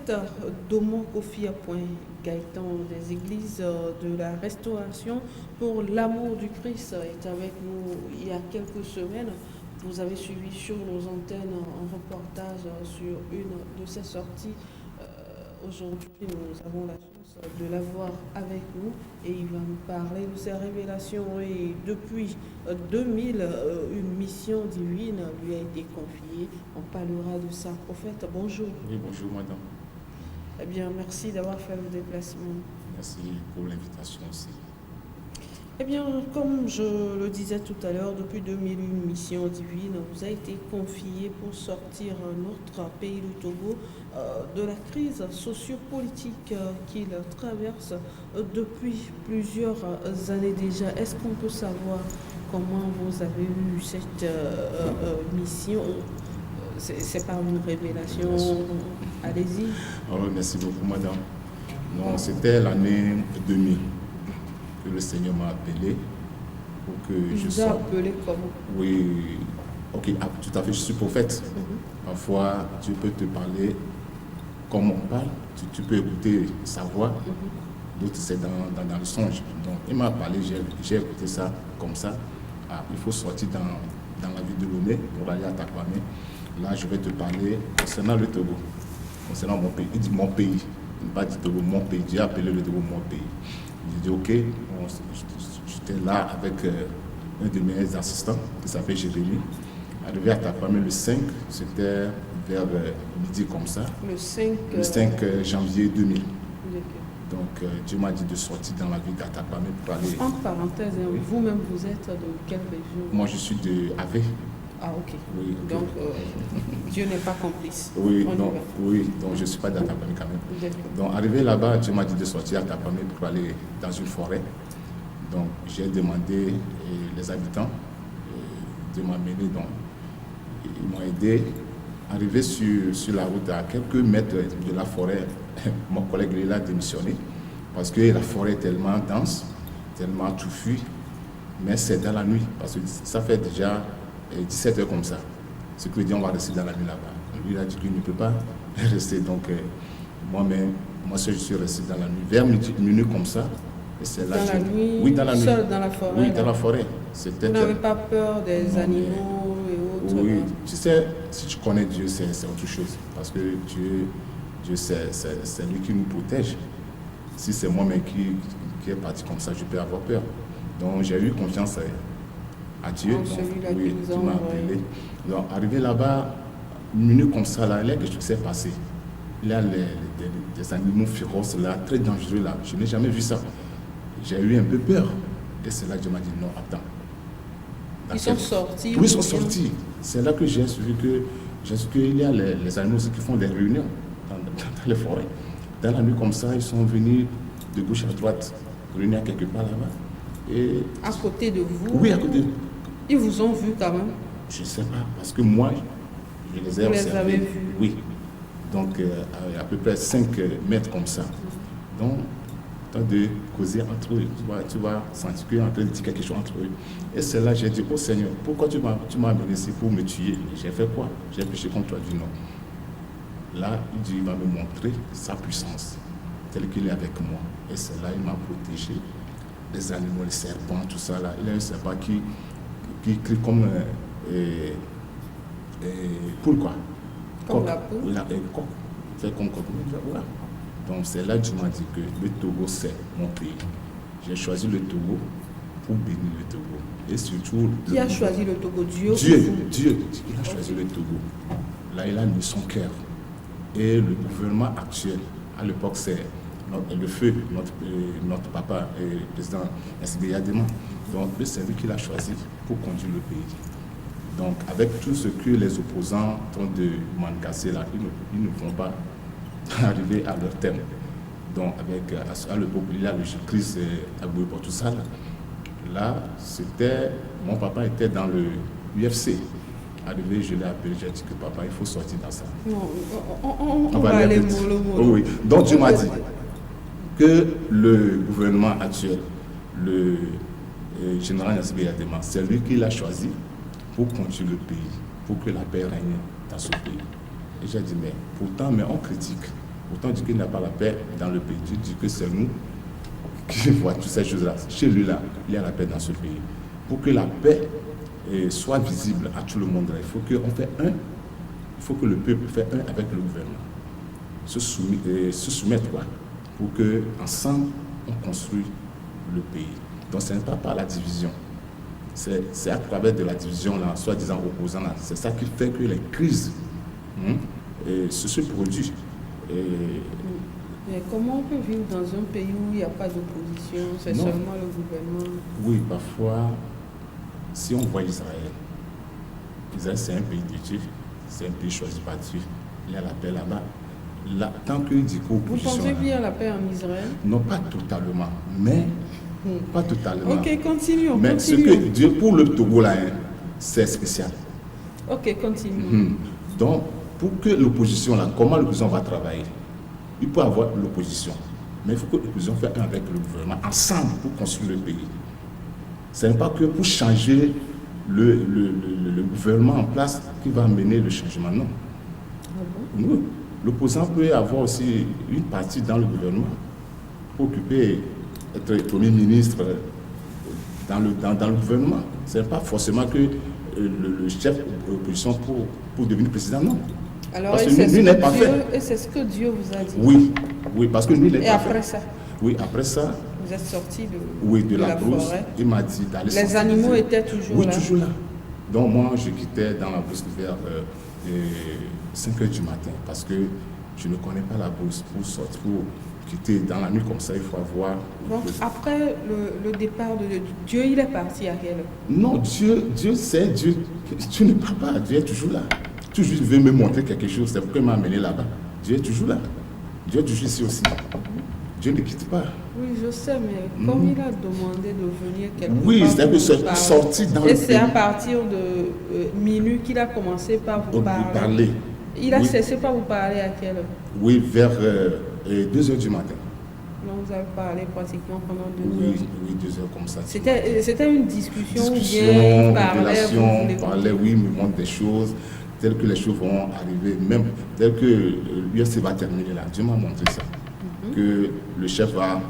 prophéte Domo Kofi Gaëtan des églises de la Restauration pour l'amour du Christ est avec nous il y a quelques semaines. Vous avez suivi sur nos antennes un reportage sur une de ses sorties. Aujourd'hui, nous avons la chance de l'avoir avec nous et il va nous parler de ses révélations. Et depuis 2000, une mission divine lui a été confiée. On parlera de ça. Prophète, bonjour. Oui, bonjour madame. Eh bien, merci d'avoir fait le déplacement. Merci pour l'invitation aussi. Eh bien, comme je le disais tout à l'heure, depuis 2000, une mission divine vous a été confiée pour sortir notre pays, le Togo, de la crise sociopolitique qu'il traverse depuis plusieurs années déjà. Est-ce qu'on peut savoir comment vous avez eu cette mission? C'est par une révélation. Allez-y. Merci beaucoup madame. Non, c'était l'année 2000. Que le Seigneur m'a appelé pour que je sorte. Vous appelé comment? Oui, ok, tout à fait, je suis prophète. Parfois, Dieu peut te parler comme on parle, tu peux écouter sa voix, d'autres c'est dans le songe. Donc, il m'a parlé, j'ai écouté ça comme ça. Il faut sortir dans la ville de Lomé pour aller à Takwame. Là, je vais te parler concernant le Togo, concernant mon pays. Il dit mon pays, il n'a pas dit Togo, mon pays. Dieu a appelé le Togo mon pays. J'ai dit ok, j'étais là avec un de mes assistants qui s'appelle Jérémy. Arrivé à Takwame le 5, c'était vers midi comme ça. Le 5 janvier 2000. Donc Dieu m'a dit de sortir dans la ville d'Atakwame pour aller. En parenthèse, oui. Vous-même vous êtes de quelle région? Moi je suis de Ave. Ah ok. Oui, okay. Donc Dieu n'est pas complice. Oui, donc je ne suis pas d'Atakwame quand même. Donc arrivé là-bas, Dieu m'a dit de sortir à Takwame pour aller dans une forêt. Donc j'ai demandé les habitants de m'amener. Donc ils m'ont aidé. Arrivé sur la route à quelques mètres de la forêt, mon collègue il a démissionné parce que la forêt est tellement dense, tellement touffue, mais c'est dans la nuit parce que ça fait déjà 17 heures comme ça. Ce qui veut dire on va rester dans la nuit là-bas. Lui il a dit qu'il ne peut pas rester. Donc moi-même, moi seul je suis resté dans la nuit. Vers minuit comme ça. Et c'est là dans la nuit, oui, dans la nuit. Seul dans la forêt? Oui, dans la forêt. Vous n'avez pas peur des animaux et autres? Oui, tu sais, si tu connais Dieu, c'est autre chose. Parce que Dieu c'est lui qui nous protège. Si c'est moi-même qui est parti comme ça, je peux avoir peur. Donc j'ai eu confiance à Dieu. Donc, oui, tu m'as appelé. Donc arrivé là-bas, une minute comme ça, là, il y a quelque chose qui s'est passé. Il y a des animaux féroces là, très dangereux là. Je n'ai jamais vu ça. J'ai eu un peu peur. Et c'est là que Dieu m'a dit non, attends. Ils sont sortis? Oui, ils sont sortis. C'est là que j'ai suivi qu'il y a les animaux qui font des réunions dans les forêts. Dans la nuit comme ça, ils sont venus de gauche à droite, réunis quelque part là-bas. Et à côté de vous? Oui, à côté. Ils vous ont vu quand même? Je ne sais pas, parce que moi, je les ai observés. Vous les avez vus? Oui. Donc, à peu près 5 mètres comme ça. Donc, temps de causer entre eux. Tu vas sentir qu'ils sont en train de dire quelque chose entre eux. Et c'est là que j'ai dit, oh Seigneur, pourquoi tu m'as amené ici pour me tuer? J'ai fait quoi? J'ai péché contre toi? Il dit non. Là, il va me montrer sa puissance, telle qu'il est avec moi. Et c'est là qu'il m'a protégé. Les animaux, les serpents, tout ça là. Il y a un serpent qui crie comme poule quoi. Comme la poule? Coq. Fait comme coq. Voilà. Donc c'est là que tu m'as dit que le Togo c'est mon pays. J'ai choisi le Togo pour bénir le Togo. Et surtout... Qui a choisi le Togo? Dieu? Dieu. Il a choisi le Togo. Là, il a mis son cœur. Et le gouvernement actuel, à l'époque, c'est le feu, notre papa, le président SB Yadema. Donc, c'est lui qui l'a choisi pour conduire le pays. Donc, avec tout ce que les opposants tentent de m'encasser là, ils ne vont pas arriver à leur terme. Donc, avec à l'époque, il y a le Christ Agboué pour tout ça. Là, c'était... Mon papa était dans le UFC. Arrivé, je l'ai appelé, j'ai dit que papa, il faut sortir dans ça. Non, on va aller mollo. Oui. Donc, Dieu m'a dit que le gouvernement actuel, le général Yassibé Yadema, c'est lui qui l'a choisi pour conduire le pays, pour que la paix règne dans ce pays. Et j'ai dit, mais pourtant, on critique. Pourtant, dit qu'il n'y a pas la paix dans le pays. Dieu dit que c'est nous qui voit toutes ces choses-là. Chez lui, là, il y a la paix dans ce pays. Pour que la paix soit visible à tout le monde, il faut qu'on fasse un. Il faut que le peuple fasse un avec le gouvernement. Se soumettre, quoi, pour qu'ensemble, on construise le pays. Donc, ce n'est pas par la division. C'est à travers de la division, là, soi-disant opposant, là. C'est ça qui fait que les crises se produisent. Mais comment on peut vivre dans un pays où il n'y a pas d'opposition, c'est seulement le gouvernement? Oui, parfois, si on voit Israël, c'est un pays de Dieu, c'est un pays choisi par Dieu. Il y a la paix là-bas. Là, tant qu'il dit qu'opposition... Vous pensez qu'il y a la paix en Israël? Non, pas totalement, mais... Pas totalement. Ok, continuons. Mais ce que Dieu, pour le Togo, là, c'est spécial. Ok, continuons. Donc, pour que l'opposition, là, comment l'opposition va travailler? Il peut avoir l'opposition, mais il faut que l'opposition fasse un avec le gouvernement, ensemble, pour construire le pays. Ce n'est pas que pour changer le gouvernement en place qui va mener le changement, non. Ah bon? Oui. L'opposant peut avoir aussi une partie dans le gouvernement pour occuper, être Premier ministre dans le gouvernement. Ce n'est pas forcément que le chef de l'opposition pour devenir président, non. Alors, parce que lui n'est pas fait. Et c'est ce que Dieu vous a dit? Oui, parce que lui n'est pas fait. Et après ça? Oui, après ça. Vous êtes sorti de la brousse. Forêt. Il m'a dit d'aller Les animaux étaient toujours là? Oui, toujours là. Donc moi, je quittais dans la brousse vers 5 h du matin parce que je ne connais pas la brousse pour sortir, pour quitter dans la nuit comme ça, il faut avoir... Donc après le départ de Dieu, il est parti à quelle heure? Non, Dieu c'est Dieu. Tu ne pars pas, Dieu est toujours là. Toujours il veut me montrer quelque chose, c'est pourquoi il m'a amené là-bas. Dieu est toujours là. Dieu est toujours ici aussi. Dieu ne quitte pas. Oui, je sais, mais comme il a demandé de venir quelque part... Oui, c'est-à-dire que sortir dans le pays. Et c'est à partir de minuit qu'il a commencé par vous parler. Il a cessé par vous parler à quelle heure? Oui, vers 2 h du matin. Donc vous avez parlé pratiquement pendant 2 heures? Oui, 2 heures comme ça. C'était une discussion bien, relation, parlait, oui, il me montre des choses, telles que les choses vont arriver, même telles que l'UFC va terminer là. Dieu m'a montré ça. Que le chef va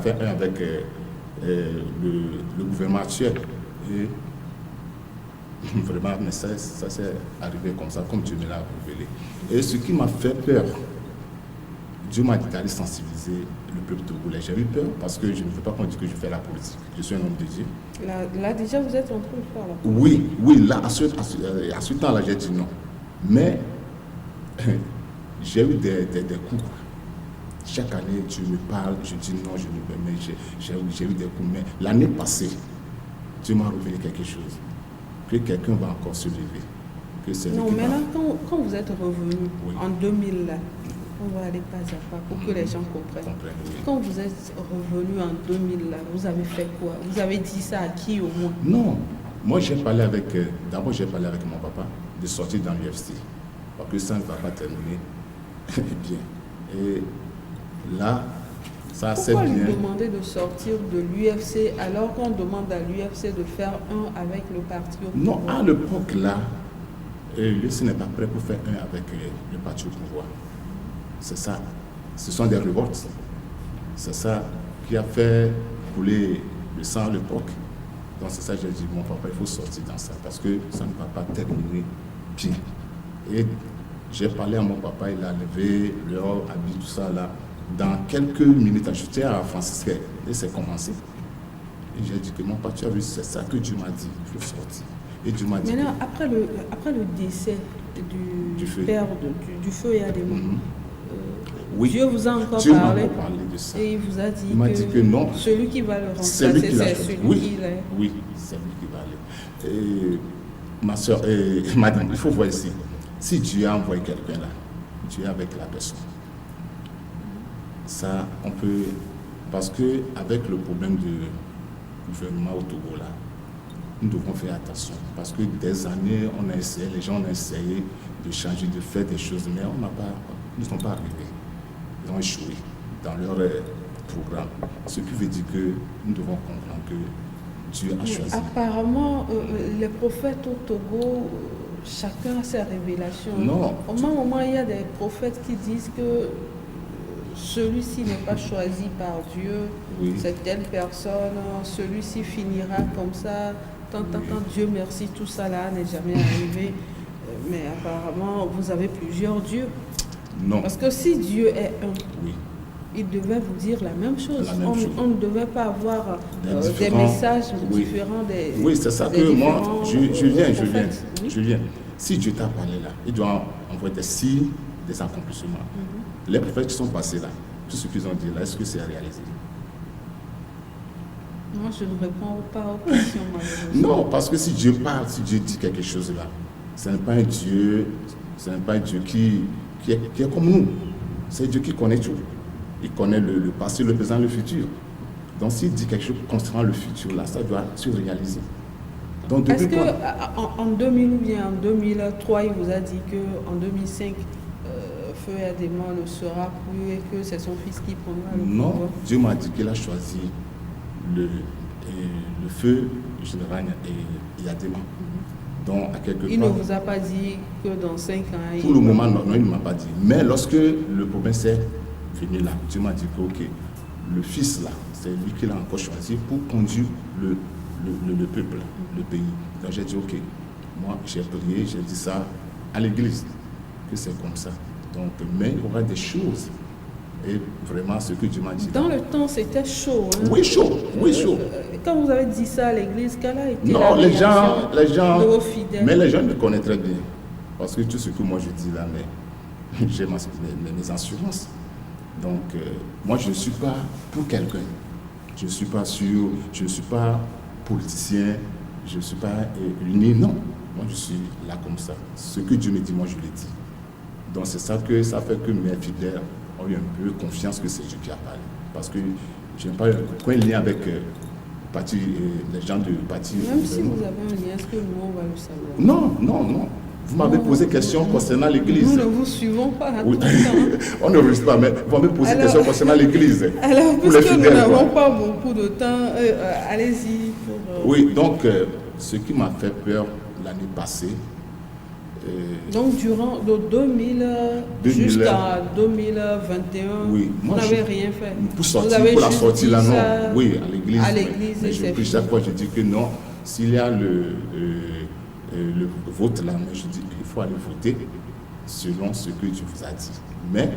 faire un avec le gouvernement actuel. Et vraiment, mais ça s'est arrivé comme ça, comme Dieu me l'a révélé. Et ce qui m'a fait peur, Dieu m'a dit d'aller sensibiliser le peuple togolais. J'ai eu peur parce que je ne veux pas qu'on dise que je fais la politique. Je suis un homme de Dieu. Là déjà, vous êtes en train de faire la politique? Oui, là, à ce temps-là, j'ai dit non. Mais j'ai eu des coups. Chaque année, tu me parles, je dis non, je ne peux, mais j'ai eu des coups. Mais l'année passée, Dieu m'a révélé quelque chose. Que quelqu'un va encore se lever. Non, mais là, quand vous êtes revenu en 2000, là, on va aller pas à pas pour que les gens comprennent. Quand vous êtes revenu en 2000, là, vous avez fait quoi? Vous avez dit ça à qui au moins? Non, moi j'ai parlé avec, d'abord j'ai parlé avec mon papa de sortir dans l'UFC. Parce que ça ne va pas terminer bien. Et là, ça c'est bien. Pourquoi lui demander de sortir de l'UFC alors qu'on demande à l'UFC de faire un avec le parti au pouvoir? Non, à l'époque là, l'UFC n'est pas prêt pour faire un avec le parti au pouvoir. C'est ça. Ce sont des révoltes. C'est ça qui a fait couler le sang à l'époque. Donc c'est ça que j'ai dit, mon papa, il faut sortir dans ça parce que ça ne va pas terminer bien. Et j'ai parlé à mon papa, il a levé leur habit, tout ça là. Dans quelques minutes, j'étais à Francisque et c'est commencé. Et j'ai dit que mon papa, tu as vu, c'est ça que Dieu m'a dit, il faut sortir. Et Dieu m'a dit. Maintenant, après le décès du père du feu et Adémon, oui. Dieu vous a encore parlé de ça. Et il vous a dit, que non, celui qui va le remplacer, c'est celui qui l'est. Oui, c'est lui qui va aller. Et ma soeur, madame, il faut voir ici. Si Dieu a envoyé quelqu'un là, Dieu est avec la personne. Ça, on peut... Parce qu'avec le problème du gouvernement au Togo là, nous devons faire attention. Parce que des années, on a essayé, les gens ont essayé de changer, de faire des choses, mais ils ne sont pas arrivés. Ils ont échoué dans leur programme. Ce qui veut dire que nous devons comprendre que Dieu a choisi. Apparemment, les prophètes au Togo chacun a ses révélations. Non. Au moment, il y a des prophètes qui disent que celui-ci n'est pas choisi par Dieu, Oui. c'est telle personne, celui-ci finira comme ça, tant, Dieu merci, tout ça là n'est jamais arrivé. Mais apparemment, vous avez plusieurs dieux. Non. Parce que si Dieu est un, Oui. il devait vous dire la même chose. La même chose. On ne devait pas avoir des différents- messages oui. différents. Oui, c'est ça des que moi, différents prophètes. Oui. je viens. Si Dieu t'a parlé là, il doit envoyer des signes, des accomplissements. Les prophètes qui sont passés là, tout ce qu'ils ont dit là, est-ce que c'est réalisé? Moi, je ne réponds pas aux questions, malheureusement. Non, parce que si Dieu parle, si Dieu dit quelque chose là, ce n'est pas un Dieu, qui est comme nous. C'est Dieu qui connaît tout. Il connaît le passé, le présent, le futur. Donc s'il dit quelque chose concernant le futur là, ça doit se réaliser. Donc Est-ce depuis qu'en 2000 ou bien en 2003, il vous a dit qu'en 2005, Feu Adéma ne sera plus et que c'est son fils qui prendra le pouvoir? Non, Dieu m'a dit qu'il a choisi le feu général et Yadema. Donc, à quelque Il part, ne vous a pas dit que dans 5 ans... pour le moment, non, il ne m'a pas dit. Mais lorsque le problème s'est venu là, Dieu m'a dit que ok, le fils là, c'est lui qu'il a encore choisi pour conduire le peuple, le pays. Donc j'ai dit ok, moi j'ai prié, j'ai dit ça à l'église, que c'est comme ça. Donc, mais il y aura des choses. Et vraiment, ce que Dieu m'a dit. Dans le temps, c'était chaud. Hein? Oui, chaud. Oui, chaud. Quand vous avez dit ça à l'église, quelle a été non, la les gens, de vos fidèles? Mais les gens me connaissent très bien. Parce que tout ce que moi je dis là, mais j'ai mes assurances. Donc, moi je ne suis pas pour quelqu'un. Je ne suis pas sûr, je ne suis pas politicien, je ne suis pas uni. Non, moi je suis là comme ça. Ce que Dieu me dit, moi je le dis. Donc c'est ça que ça fait que mes fidèles ont eu un peu confiance que c'est Dieu qui a parlé. Parce que je n'ai pas aucun lien avec les gens de parti. Même si vous avez un lien, est-ce que nous, on va le savoir? Non, non, non. Vous m'avez posé question concernant l'église. Nous ne vous suivons pas à oui. tout le temps. On ne risque pas, mais vous m'avez posé question concernant l'église. Alors, pour les puisque fidèles, nous n'avons pas beaucoup de temps, allez-y. Oui, donc, ce qui m'a fait peur l'année passée. Donc, durant de 2000 jusqu'à 2021, oui, vous n'avez rien fait. Pour sortir, pour la sortie là, non. Oui, à l'église. À l'église, mais chaque fois, je dis que non. S'il y a le vote là, mais je dis qu'il faut aller voter selon ce que Dieu vous a dit. Mais,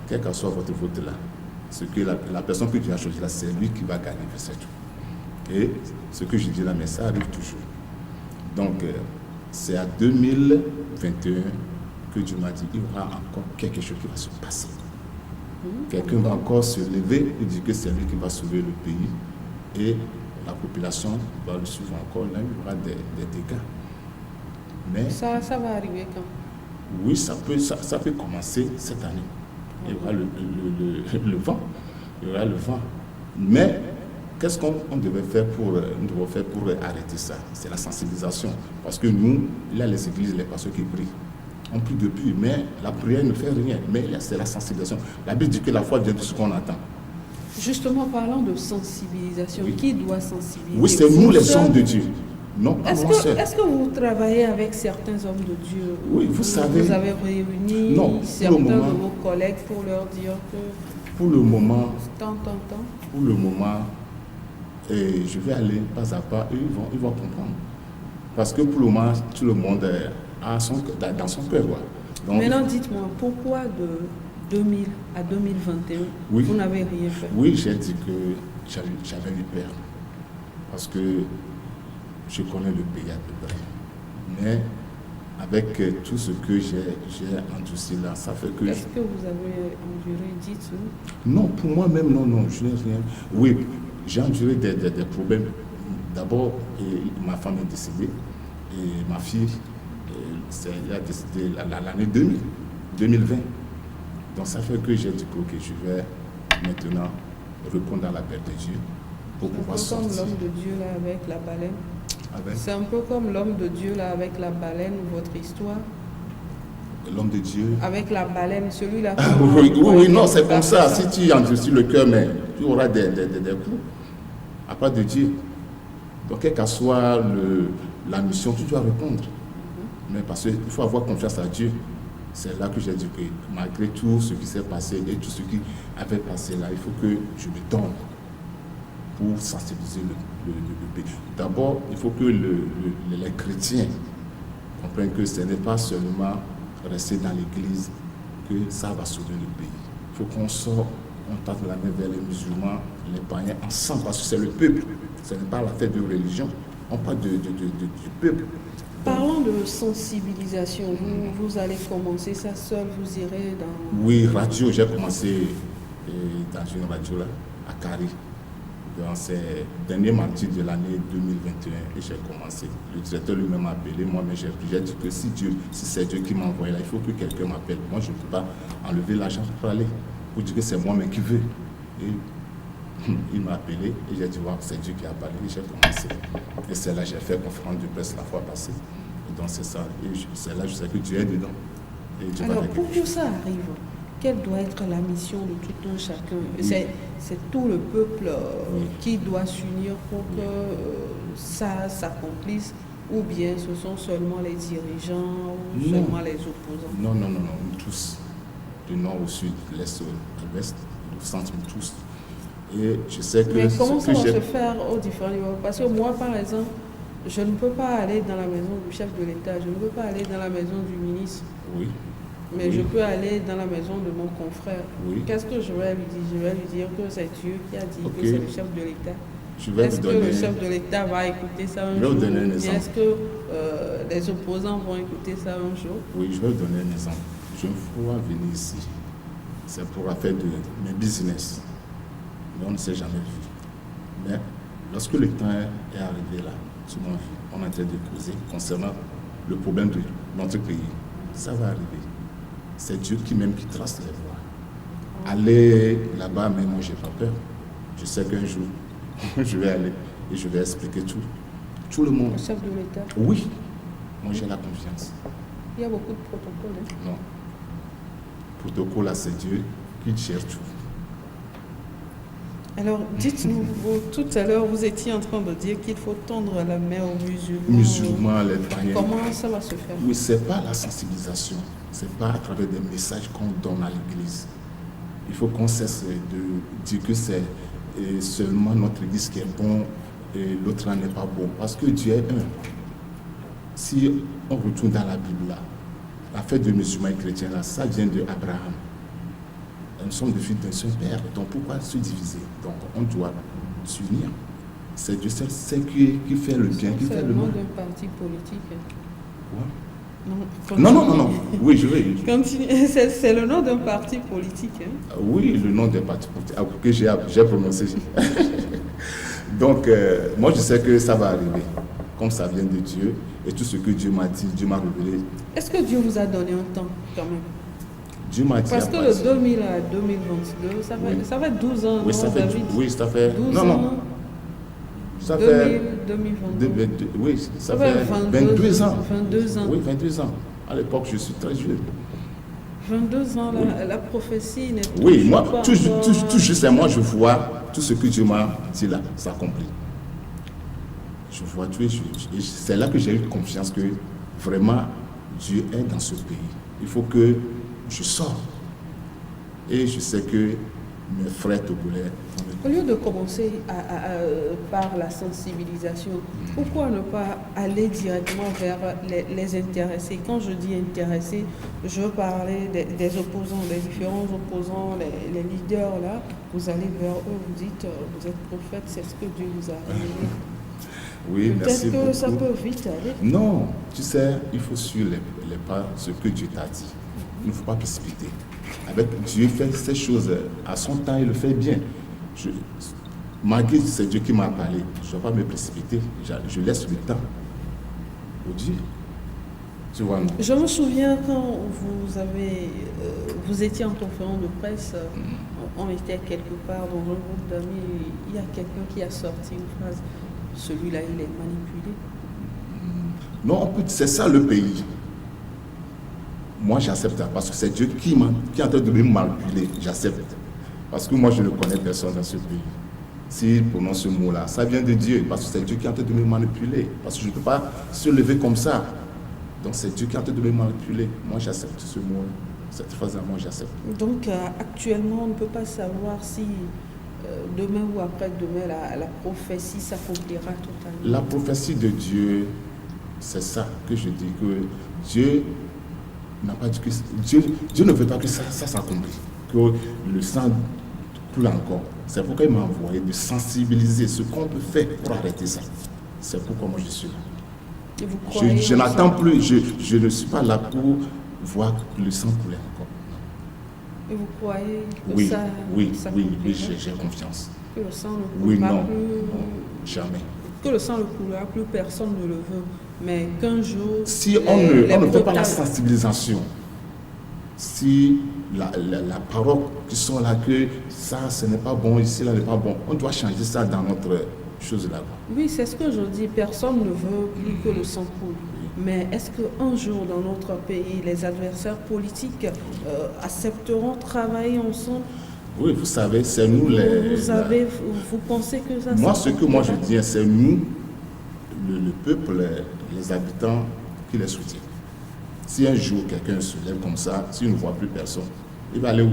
quel que soit votre vote là, ce que la personne que Dieu a choisi là, c'est lui qui va gagner, c'est tout. Et ce que je dis là, mais ça arrive toujours. Donc, c'est à 2021 que Dieu m'a dit qu'il y aura encore quelque chose qui va se passer. Quelqu'un va encore se lever et dire que c'est lui qui va sauver le pays et la population va le suivre encore. Là, il y aura des dégâts. Mais ça va arriver quand? Oui, ça peut commencer cette année. Il y aura le vent. Il y aura le vent. Mais qu'est-ce qu'on devait faire pour arrêter ça? C'est la sensibilisation. Parce que nous, là, les églises, les pasteurs qui prient, on prie depuis, mais la prière ne fait rien. Mais c'est la sensibilisation. La Bible dit que la foi vient de ce qu'on attend. Justement, parlant de sensibilisation, oui. Qui doit sensibiliser? Oui, c'est nous les hommes de Dieu. Non, est-ce que vous travaillez avec certains hommes de Dieu? Oui, vous savez. Vous avez réuni certains de vos collègues pour leur dire que... Pour le moment... Pour le moment, je vais aller pas à pas et ils vont comprendre. Parce que pour le moment, tout le monde est dans son cœur. Donc, maintenant, dites-moi, pourquoi de 2000 à 2021, oui, vous n'avez rien fait? Oui, j'ai dit que j'avais eu peur. Parce que je connais le pays à peu près. Mais avec tout ce que j'ai endurci là, ça fait que... Qu'est-ce que vous avez enduré? Dites-nous. Non, pour moi-même, non, je n'ai rien. Oui, j'ai enduré des problèmes. D'abord, ma femme est décédée et ma fille, elle a décédé l'année 2020. Donc ça fait que j'ai dit que je vais maintenant répondre à l'appel de Dieu pour pouvoir sortir. C'est un peu comme l'homme de Dieu là avec la baleine. C'est un peu comme l'homme de Dieu là avec la baleine, votre histoire. L'homme de Dieu. Avec la baleine, celui-là. Oui, non, c'est comme ça. Si tu endurcis le cœur, mais tu auras des coups. À part de Dieu. Donc, quelle que soit la mission, tu dois répondre. Mais parce qu'il faut avoir confiance à Dieu. C'est là que j'ai dit que malgré tout ce qui s'est passé et tout ce qui avait passé là, il faut que je me donne pour sensibiliser le pays. D'abord, il faut que les chrétiens comprennent que ce n'est pas seulement rester dans l'église que ça va sauver le pays. Il faut qu'on sorte, on tente la main vers les musulmans, les païens, ensemble, parce que c'est le peuple. Ce n'est pas la fête de religion, on parle du peuple. Parlons de sensibilisation. Vous allez commencer ça seul, vous irez dans... Oui, radio, j'ai commencé dans une radio là, à Cari, dans ces derniers mardis de l'année 2021, et j'ai commencé. Le directeur lui-même m'a appelé, moi, mais j'ai dit que si c'est Dieu qui m'a envoyé là, il faut que quelqu'un m'appelle. Moi, je ne peux pas enlever l'argent pour aller, pour dire que c'est moi-même qui veux. Et il m'a appelé et j'ai dit, wow, c'est Dieu qui a parlé, et j'ai commencé. Et c'est là que j'ai fait conférence de presse la fois passée. Et donc c'est ça, et c'est là que je sais que Dieu est dedans. Et Dieu Alors, pour que ça arrive, quelle doit être la mission de tout un chacun? Oui. C'est tout le peuple qui doit s'unir pour que ça s'accomplisse, ou bien ce sont seulement les dirigeants ou seulement les opposants? Non, nous tous, du nord au sud, de l'est à l'ouest, du centre, nous tous. Et je sais que... Mais comment ça va se faire aux différents niveaux? Parce que moi, par exemple, je ne peux pas aller dans la maison du chef de l'État, je ne peux pas aller dans la maison du ministre. Oui. Mais je peux aller dans la maison de mon confrère. Oui. Qu'est-ce que je vais lui dire? Je vais lui dire que c'est Dieu qui a dit que c'est le chef de l'État. Est-ce que le chef de l'État va écouter ça un jour? Est-ce que les opposants vont écouter ça un jour? Oui, je vais vous donner un exemple. Je me vois venir ici. C'est pour la fête de mes business. Mais on ne s'est jamais vu. Mais lorsque le temps est arrivé là, on est en train de causer concernant le problème de notre pays. Ça va arriver. C'est Dieu qui trace les voies. Aller là-bas, mais moi, j'ai pas peur. Je sais qu'un jour, je vais aller et je vais expliquer tout. Tout le monde. Le chef de l'État? Oui. Moi, j'ai la confiance. Il y a beaucoup de protocoles. Hein? Non. Protocole, là, c'est Dieu qui gère tout. Alors, dites-nous, tout à l'heure, vous étiez en train de dire qu'il faut tendre la main aux musulmans. Musulmans, les païens. Comment ça va se faire? Oui, ce n'est pas la sensibilisation. Ce n'est pas à travers des messages qu'on donne à l'Église. Il faut qu'on cesse de dire que c'est seulement notre Église qui est bon et l'autre n'est pas bon. Parce que Dieu est un. Si on retourne dans la Bible, là, la fête de musulmans et chrétiens, là, ça vient d'Abraham. Nous sommes des fils d'un seul père, donc pourquoi se diviser? Donc on doit s'unir. C'est Dieu seul qui fait le bien, qui fait le mal. C'est le nom d'un parti politique. Quoi? Non. Oui, je vais. C'est le nom d'un parti politique. Hein? Oui, le nom d'un parti politique que j'ai prononcé. Donc, moi je sais que ça va arriver. Comme ça vient de Dieu, et tout ce que Dieu m'a dit, Dieu m'a révélé. Est-ce que Dieu vous a donné un temps quand même? Dieu m'a dit. Parce que de 2000 à 2022, ça fait 12 ans. Oui, ça fait 12 ans. Non. Ça fait 2022. Oui, ça fait 22 ans. 22 ans. Oui, 22 ans. À l'époque, je suis très vieux. 22 ans, la prophétie n'est pas. Oui, moi, tout juste, moi, je vois tout ce que Dieu m'a dit là, s'accomplit. Je vois tout, et c'est là que j'ai eu confiance que vraiment Dieu est dans ce pays. Il faut que je sors. Et je sais que mes frères togolais... Au lieu de commencer par la sensibilisation, pourquoi ne pas aller directement vers les intéressés? Quand je dis intéressés, je veux parler des opposants, des différents opposants, les leaders là. Vous allez vers eux, vous dites, vous êtes prophète, c'est ce que Dieu vous a révélé. Oui, merci beaucoup. Peut-être que ça peut vite aller. Non, tu sais, il faut suivre les pas, ce que Dieu t'a dit. Il ne faut pas précipiter. Avec Dieu fait ces choses à son temps, il le fait bien. Malgré c'est Dieu qui m'a parlé, je ne vais pas me précipiter. Je laisse le temps au Dieu. Tu vois, non? Je me souviens quand vous étiez en conférence de presse, on était quelque part dans un groupe d'amis, il y a quelqu'un qui a sorti une phrase. Celui-là, il est manipulé. Non, c'est ça le pays. Moi, j'accepte ça parce que c'est Dieu qui est en train de me manipuler. J'accepte. Parce que moi, je ne connais personne dans ce pays. S'il prononce ce mot-là, ça vient de Dieu. Parce que c'est Dieu qui est en train de me manipuler. Parce que je ne peux pas se lever comme ça. Donc c'est Dieu qui est en train de me manipuler. Moi j'accepte ce mot, cette phrase-là, moi j'accepte. Donc actuellement, on ne peut pas savoir si demain ou après-demain, la prophétie s'accomplira totalement. La prophétie de Dieu, c'est ça que je dis, que Dieu n'a pas dit que Dieu ne veut pas que ça s'accomplisse, que le sang coule encore. C'est pourquoi il m'a envoyé de sensibiliser ce qu'on peut faire pour arrêter ça. C'est pourquoi moi je suis là. Et vous croyez Je n'attends plus, je ne suis pas là pour voir le sang couler encore. Et vous croyez que Oui, ça oui, s'accomplira? j'ai confiance. Que le sang ne Oui, coulera non, plus. non, jamais. Que le sang ne coulera plus, personne ne le veut. Mais qu'un jour. Si on ne fait pas la sensibilisation, si la parole qui sont là, que ça, ce n'est pas bon, ici, là, n'est pas bon, on doit changer ça dans notre chose là-bas. Oui, c'est ce que je dis. Personne ne veut plus que le sang coule. Mais est-ce qu'un jour, dans notre pays, les adversaires politiques accepteront de travailler ensemble? Oui, vous savez, c'est nous les... Vous pensez que ça... Moi, ce que moi je dis, c'est nous, le peuple, les habitants, qui les soutiennent. Si un jour quelqu'un se lève comme ça, s'il ne voit plus personne, il va aller où?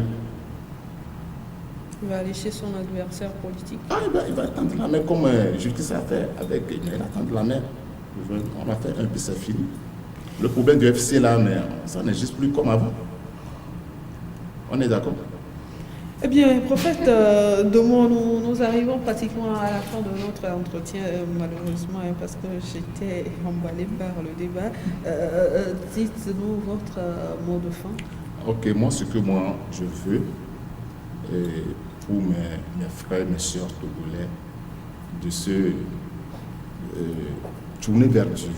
Il va aller chez son adversaire politique. Ah, il va attendre la main comme Justice a fait avec... Il va attendre la main. On a fait un peu, c'est fini. Le problème du FC là, mais ça n'existe plus comme avant. On est d'accord? Eh bien, prophète, nous arrivons pratiquement à la fin de notre entretien, malheureusement, parce que j'étais emballée par le débat. Dites-nous votre mot de fin. Ok, moi, ce que moi, je veux, pour mes frères, mes soeurs togolais, de se tourner vers Dieu.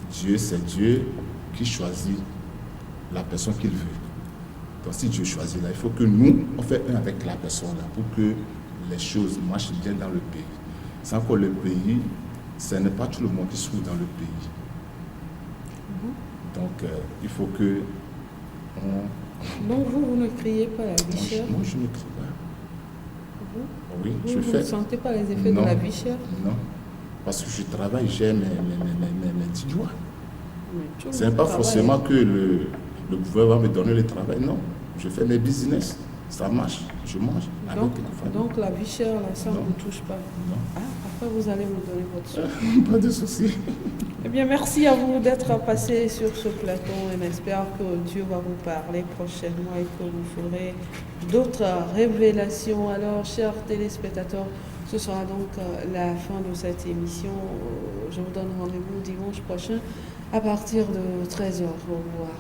Dieu, c'est Dieu qui choisit la personne qu'il veut. Donc si Dieu choisit là, il faut que nous, on fait un avec la personne là pour que les choses marchent bien dans le pays. Sans que le pays, ce n'est pas tout le monde qui se trouve dans le pays. Donc il faut que Donc vous ne criez pas la vie chère? Moi je ne crie pas. Oui, vous je fais. Vous ne sentez pas les effets de la vie chère? Non, parce que je travaille, j'ai mes 10 doigts. Ce n'est pas forcément que le gouvernement va me donner le travail, non. Je fais mes business, ça marche, je mange. Donc la vie chère, là, ça ne vous touche pas? Non. Ah, après vous allez me donner votre souffle. Pas de souci. Eh bien, merci à vous d'être passé sur ce plateau et j'espère que Dieu va vous parler prochainement et que vous ferez d'autres révélations. Alors, chers téléspectateurs, ce sera donc la fin de cette émission. Je vous donne rendez-vous dimanche prochain à partir de 13h. Au revoir.